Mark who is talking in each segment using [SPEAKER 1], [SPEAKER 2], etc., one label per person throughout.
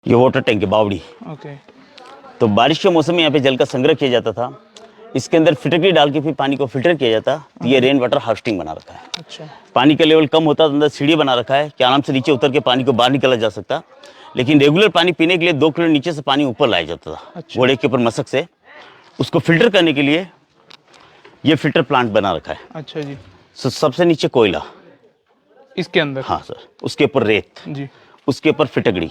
[SPEAKER 1] ये water tank है बावड़ी।
[SPEAKER 2] ओके।
[SPEAKER 1] तो बारिश के मौसम में यहाँ पे जल का संग्रह किया जाता था। इसके अंदर फिटकरी डाल के फिर पानी को फिल्टर किया जाता। तो ये रेन वाटर हार्वेस्टिंग बना रखा है।
[SPEAKER 2] अच्छा।
[SPEAKER 1] पानी का लेवल कम होता तो अंदर सीढ़ी बना रखा है कि आराम से नीचे उतर के पानी को बाहर निकाला जा सकता। लेकिन रेगुलर पानी पीने के लिए 2 किलो नीचे से पानी ऊपर लाया जाता था।
[SPEAKER 2] अच्छा।
[SPEAKER 1] घोड़े के ऊपर मशक से उसको फिल्टर करने के लिए ये फिल्टर प्लांट बना रखा है।
[SPEAKER 2] अच्छा जी।
[SPEAKER 1] सबसे नीचे कोयला,
[SPEAKER 2] इसके अंदर?
[SPEAKER 1] हाँ सर, उसके ऊपर रेत,
[SPEAKER 2] जी।
[SPEAKER 1] उसके ऊपर फिटकड़ी,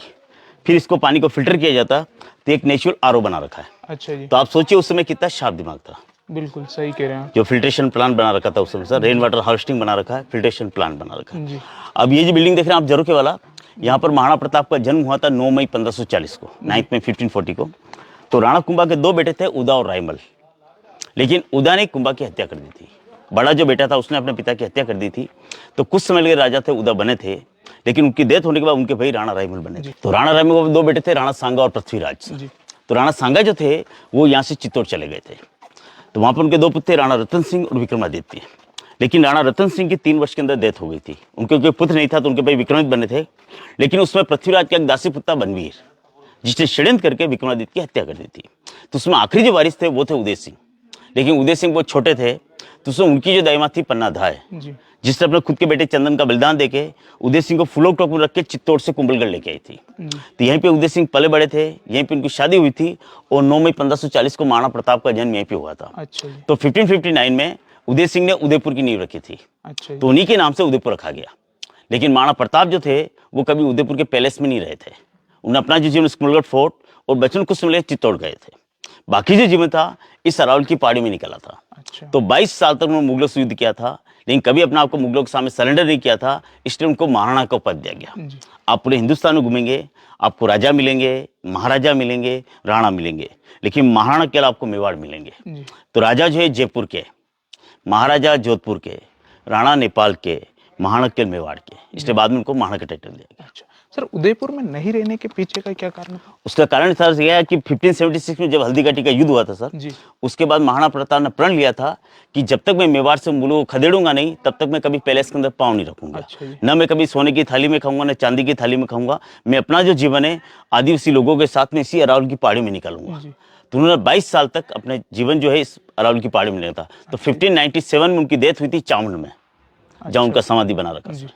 [SPEAKER 1] फिर इसको पानी को फिल्टर किया जाता। तो एक नेचुरल आरओ बना रखा है।
[SPEAKER 2] अच्छा जी।
[SPEAKER 1] तो आप सोचिए उस समय कितना शार्प दिमाग था।
[SPEAKER 2] बिल्कुल सही कह रहे हैं आप।
[SPEAKER 1] जो फिल्ट्रेशन प्लांट बना रखा था उस समय सर, रेन वाटर हार्वेस्टिंग बना रखा है, फिल्ट्रेशन प्लांट बना रखा है।
[SPEAKER 2] जी।
[SPEAKER 1] अब ये जो बिल्डिंग देख रहे हैं आप झरोखे वाला, यहाँ पर महाराणा प्रताप का जन्म हुआ था 9 मई 1540 को, 9 मई 1540 को। तो राणा कुंभा के 2 बेटे थे, उदा और रायमल। लेकिन उदा ने कुंभा की हत्या कर दी थी। बड़ा जो बेटा था उसने अपने पिता की हत्या कर दी थी। तो कुछ समय के राजा थे उदा बने थे, लेकिन उनकी डेथ होने के बाद उनके भाई राणा रायमल बने थे। तो राणा रायमल को 2 बेटे थे, राणा सांगा और पृथ्वीराज। तो राणा सांगा जो थे वो यहाँ से चित्तौड़ चले गए थे। तो वहाँ पर उनके 2 पुत्र थे, राणा रतन सिंह और विक्रमादित्य। लेकिन राणा रतन सिंह की 3 वर्ष के अंदर डेथ हो गई थी। उनके कोई पुत्र नहीं था तो उनके भाई विक्रमादित्य बने थे। लेकिन उसमें पृथ्वीराज का एक दासी पुत्र बनवीर, जिसने षड्यंत्र करके विक्रमादित्य की हत्या कर दी थी। तो उसमें आखिरी जो वारिस थे वो थे उदय सिंह। लेकिन उदय सिंह बहुत छोटे थे, तो उसमें उनकी जो दाई माँ थी पन्ना धाय, जिसने अपने खुद के बेटे चंदन का बलिदान देके उदय सिंह को फूलों टोप में रख के चित्तौड़ से कुंभलगढ़ लेके आई थी। तो यहीं पे उदय सिंह पले बड़े थे, यहीं पे उनकी शादी हुई थी और 9 मई 1540 को महाराणा प्रताप का जन्म यहीं पे हुआ था।
[SPEAKER 2] अच्छा जी।
[SPEAKER 1] तो 1559 में उदय सिंह ने उदयपुर की नींव रखी थी।
[SPEAKER 2] अच्छा जी।
[SPEAKER 1] तो उन्हीं के नाम से उदयपुर रखा गया। लेकिन महाराणा प्रताप जो थे वो कभी उदयपुर के पैलेस में नहीं रहे थे। उन्होंने अपना जो जीवन कुंभलगढ़ फोर्ट और बचपन कुछ समय चित्तौड़ गए थे। बाकी जो जीवन था इस अरावल की पहाड़ी में निकला था।
[SPEAKER 2] अच्छा।
[SPEAKER 1] तो 22 साल तक उन्होंने मुगलों से युद्ध किया था, लेकिन कभी अपने आप को मुगलों के सामने सरेंडर नहीं किया था। इसलिए उनको महाराणा का पद दिया गया। आप पूरे हिंदुस्तान में घूमेंगे, आपको राजा मिलेंगे, महाराजा मिलेंगे, राणा मिलेंगे, लेकिन महाराणा के अलावा आपको मेवाड़ मिलेंगे। तो राजा जो है जयपुर के, महाराजा जोधपुर के, राणा नेपाल के, महाराणा के मेवाड़ के, इसलिए बाद में उनको महाराणा का टाइटल दिया गया।
[SPEAKER 2] अच्छा सर, उदयपुर में नहीं रहने के पीछे का क्या कारण था?
[SPEAKER 1] उसका कारण सर यह है कि 1576 में जब हल्दीघाटी का युद्ध हुआ था सर
[SPEAKER 2] जी।
[SPEAKER 1] उसके बाद महाराणा प्रताप ने प्रण लिया था कि जब तक मैं मेवाड़ से मुगलों को खदेड़ूंगा नहीं तब तक मैं कभी पैलेस के अंदर पाँव नहीं रखूंगा।
[SPEAKER 2] अच्छा।
[SPEAKER 1] न मैं कभी सोने की थाली में खाऊंगा, न चांदी की थाली में खाऊंगा। मैं अपना जो जीवन है आदिवासी लोगों के साथ में इसी अरावल की पहाड़ी में निकालूंगा। तो उन्होंने 22 साल तक अपने जीवन जो है इस अरावल की पहाड़ी में लिया था। तो 1597 में उनकी डेथ हुई थी चामुंड में, जहाँ उनका समाधि बना रखा। जी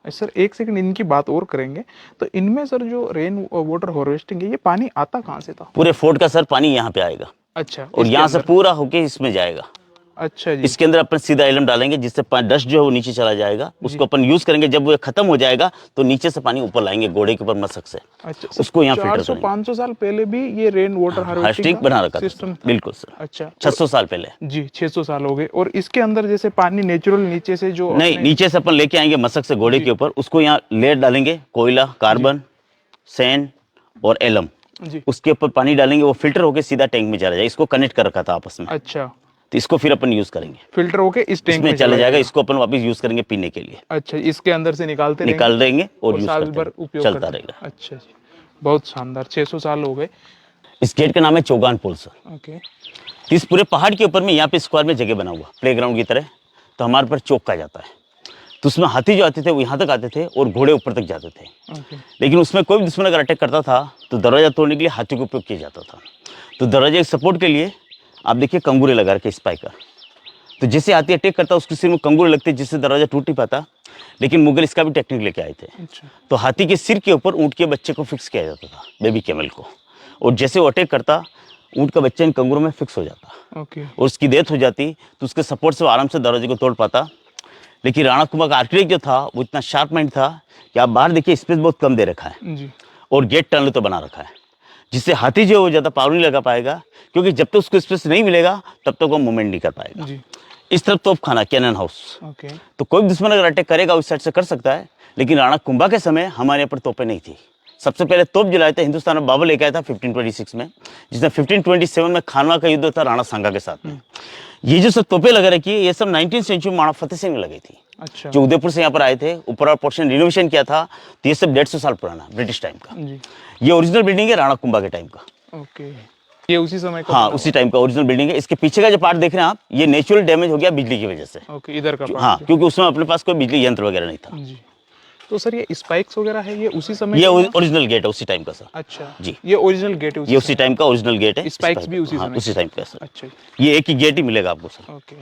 [SPEAKER 2] सर, एक सेकंड इनकी बात और करेंगे। तो इनमें सर जो रेन वाटर हार्वेस्टिंग है, ये पानी आता कहाँ से था?
[SPEAKER 1] पूरे फोर्ट का सर पानी यहाँ पे आएगा।
[SPEAKER 2] अच्छा।
[SPEAKER 1] और यहाँ से पूरा होके इसमें जाएगा।
[SPEAKER 2] अच्छा जी।
[SPEAKER 1] इसके अंदर अपन सीधा एलम डालेंगे जिससे डस्ट जो है वो नीचे चला जाएगा। उसको अपन यूज करेंगे, जब वो खत्म हो जाएगा तो नीचे से पानी ऊपर लाएंगे घोड़े के ऊपर मशक से।
[SPEAKER 2] अच्छा।
[SPEAKER 1] उसको यहाँ फिल्टर
[SPEAKER 2] 400-500 साल पहले भी ये रेन वाटर हार्वेस्टिंग
[SPEAKER 1] बना रखा
[SPEAKER 2] सिस्टम?
[SPEAKER 1] बिल्कुल सर।
[SPEAKER 2] अच्छा।
[SPEAKER 1] 600 साल पहले।
[SPEAKER 2] जी, 600 साल हो गए। और इसके अंदर जैसे पानी नेचुरल नीचे से जो
[SPEAKER 1] नहीं, नीचे से अपन लेके आएंगे मशक से घोड़े के ऊपर, उसको यहाँ लेयर डालेंगे, कोयला, कार्बन, सैंड और एलम। उसके ऊपर पानी डालेंगे, वो फिल्टर होकर सीधा टैंक में चला जाएगा। इसको कनेक्ट कर रखा था आपस में।
[SPEAKER 2] अच्छा।
[SPEAKER 1] तो इसको फिर अपन यूज करेंगे,
[SPEAKER 2] फिल्टर होके इस टैंक
[SPEAKER 1] में चला जाएगा। इसको अपन वापस यूज करेंगे पीने के लिए।
[SPEAKER 2] अच्छा, इसके अंदर से
[SPEAKER 1] निकाल देंगे और
[SPEAKER 2] साल भर उपयोग
[SPEAKER 1] चलता रहेगा।
[SPEAKER 2] अच्छा जी, बहुत शानदार। 600 साल हो गए।
[SPEAKER 1] इस गेट का नाम है चौगान पोल सर।
[SPEAKER 2] ओके।
[SPEAKER 1] इस पूरे पहाड़ के ऊपर में यहाँ पे स्क्वायर में जगह बना हुआ प्लेग्राउंड की तरह, तो हमारे पर चौक कहा जाता है। तो उसमें हाथी जो आते थे वो यहाँ तक आते थे और घोड़े ऊपर तक जाते थे। लेकिन उसमें कोई भी दुश्मन अगर अटैक करता था तो दरवाजा तोड़ने के लिए हाथी का उपयोग किया जाता था। तो दरवाजे के सपोर्ट के लिए आप देखिए कंगूरे लगा रखे स्पाइकर। तो जैसे हाथी अटैक करता उसके सिर में कंगूरे लगते जिससे दरवाजा टूट नहीं पाता। लेकिन मुगल इसका भी टेक्निक लेके आए थे। तो हाथी के सिर के ऊपर ऊँट के बच्चे को फिक्स किया जाता था, बेबी कैमल को, और जैसे वो अटैक करता ऊँट का बच्चा इन कंगूरों में फिक्स हो जाता। और उसकी डेथ हो जाती तो उसके सपोर्ट से वो आराम से दरवाजे को तोड़ पाता। लेकिन राणा कुंभा का आर्किटेक्ट जो था वो इतना शार्प माइंड था कि आप बाहर देखिए स्पेस बहुत कम दे रखा है और गेट टनल तो बना रखा है, जिससे हाथी जो है ज़्यादा पावर नहीं लगा पाएगा, क्योंकि जब तक उसको स्पेस नहीं मिलेगा तब तक वो मूवमेंट नहीं कर पाएगा। इस तरफ तोप खाना कैनन हाउस। तो कोई भी दुश्मन अगर अटैक करेगा उस साइड से कर सकता है। लेकिन राणा कुंभा के समय हमारे यहाँ पर तोपें नहीं थी। सबसे पहले तोप जलाए थे हिंदुस्तान में बाबर लेके आया था 1526 में, जिसने 1527 में खानवा का युद्ध था राणा सांगा के साथ में। ये जो सब तोपें लगा रखी है ये सब 19th सेंचुरी महाराणा फतेह सिंह में लगी थी।
[SPEAKER 2] अच्छा। जो
[SPEAKER 1] उदयपुर से यहाँ पर आए थे, ऊपर पोर्शन रिनोवेशन किया था। तो ये सब 150 साल पुराना ब्रिटिश टाइम का। ये ओरिजिनल बिल्डिंग है राणा कुंभा के टाइम का।
[SPEAKER 2] ओके। ये उसी समय का?
[SPEAKER 1] हाँ, उसी टाइम का ओरिजिनल बिल्डिंग है। इसके पीछे का जो पार्ट देख रहे हैं आप, ये नेचुरल डैमेज हो गया बिजली की वजह से।
[SPEAKER 2] ओके, इधर का
[SPEAKER 1] हाँ, क्योंकि उसमें अपने पास कोई बिजली यंत्र वगैरह नहीं था।
[SPEAKER 2] तो सर ये स्पाइक्स वगैरह है ये उसी समय
[SPEAKER 1] ये
[SPEAKER 2] का था?
[SPEAKER 1] ओरिजिनल गेट है उसी टाइम का सर।
[SPEAKER 2] अच्छा
[SPEAKER 1] जी।
[SPEAKER 2] ये ओरिजिनल गेट है
[SPEAKER 1] ये उसी टाइम का ओरिजिनल गेट है।
[SPEAKER 2] स्पाइक्स भी उसी
[SPEAKER 1] हाँ
[SPEAKER 2] समय
[SPEAKER 1] उसी टाइम का है सर।
[SPEAKER 2] अच्छा
[SPEAKER 1] ये एक ही गेट ही मिलेगा आपको सर।
[SPEAKER 2] ओके